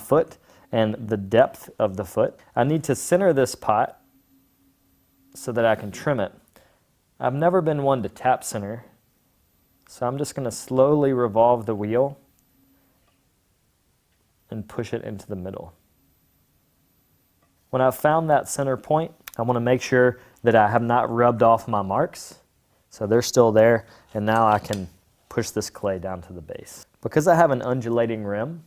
foot and the depth of the foot. I need to center this pot so that I can trim it. I've never been one to tap center, so I'm just going to slowly revolve the wheel and push it into the middle. When I've found that center point, I want to make sure that I have not rubbed off my marks. So they're still there, and now I can push this clay down to the base. Because I have an undulating rim,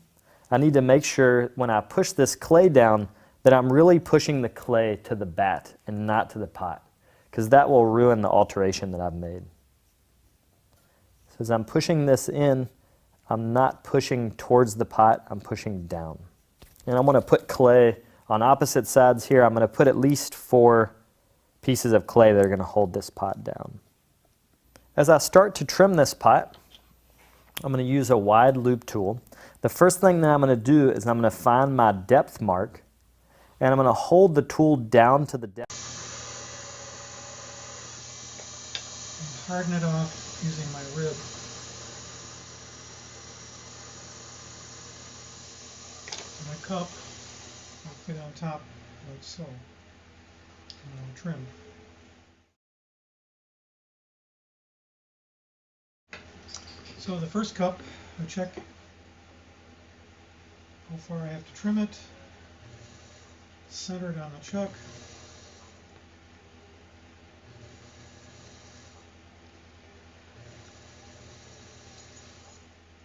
I need to make sure when I push this clay down that I'm really pushing the clay to the bat and not to the pot, because that will ruin the alteration that I've made. So as I'm pushing this in, I'm not pushing towards the pot, I'm pushing down. And I want to put clay on opposite sides here. I'm going to put at least 4 pieces of clay that are going to hold this pot down. As I start to trim this pot, I'm going to use a wide loop tool. The first thing that I'm going to do is I'm going to find my depth mark, and I'm going to hold the tool down to the depth. And harden it off using my rib. My cup will fit on top like so, and I'll trim. So the first cup, I check how far I have to trim it, center it on the chuck,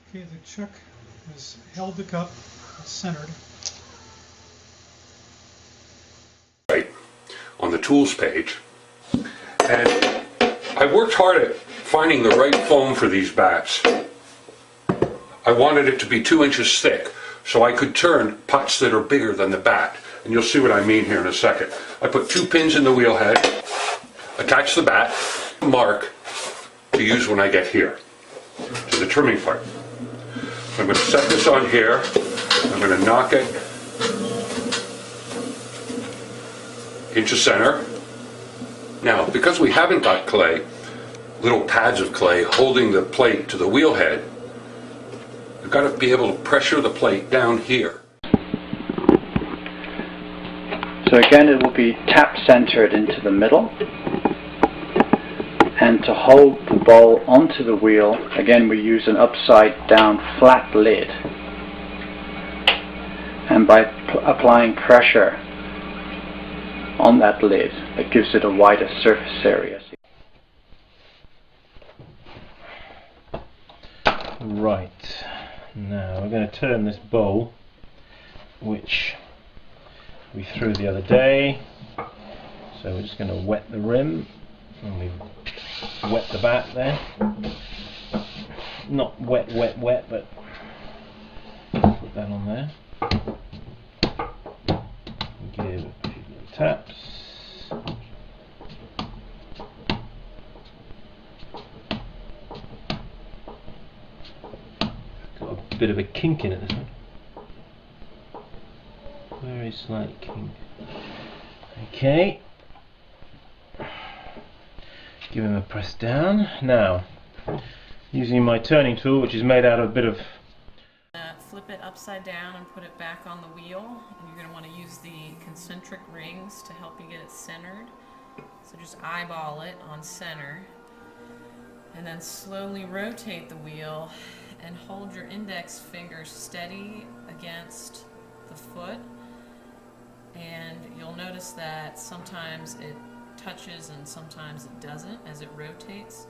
okay, the chuck has held the cup, it's centered. Right, on the tools page, and I worked hard at finding the right foam for these bats. I wanted it to be 2 inches thick so I could turn pots that are bigger than the bat, and you'll see what I mean here in a second. I put 2 pins in the wheel head, attach the bat, mark to use when I get here to the trimming part. I'm going to set this on here, I'm going to knock it into center. Now, because we haven't got clay, little pads of clay holding the plate to the wheel head, you've got to be able to pressure the plate down here. So again, it will be tap centered into the middle, and to hold the bowl onto the wheel, again we use an upside down flat lid, and by applying pressure on that lid, it gives it a wider surface area. Right, now we're going to turn this bowl, which we threw the other day, so we're just going to wet the rim, and we've wet the bat there, not wet, but put that on there, give it a few little taps. Bit of a kink in it, this one. Very slight kink. Okay. Give him a press down. Now, using my turning tool, which is made out of a bit of... Flip it upside down and put it back on the wheel. And you're going to want to use the concentric rings to help you get it centered. So just eyeball it on center. And then slowly rotate the wheel and hold your index finger steady against the foot, and you'll notice that sometimes it touches and sometimes it doesn't as it rotates.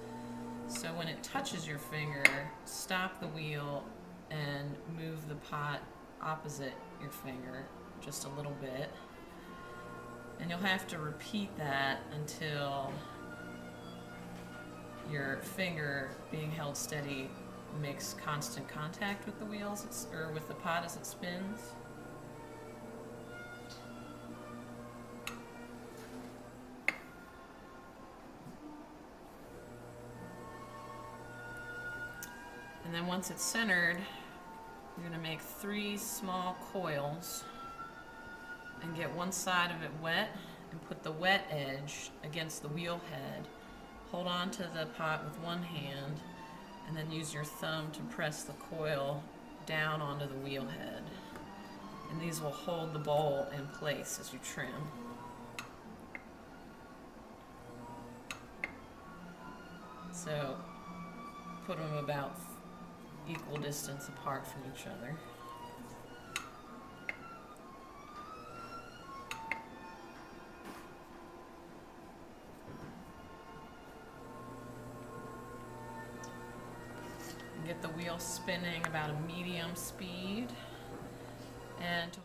So when it touches your finger, stop the wheel and move the pot opposite your finger just a little bit, and you'll have to repeat that until your finger being held steady makes constant contact with the wheels, or with the pot as it spins. And then once it's centered, you're going to make 3 small coils and get one side of it wet and put the wet edge against the wheel head. Hold on to the pot with one hand and then use your thumb to press the coil down onto the wheel head. and these will hold the bowl in place as you trim. So put them about equal distance apart from each other. Get the wheel spinning about a medium speed, and to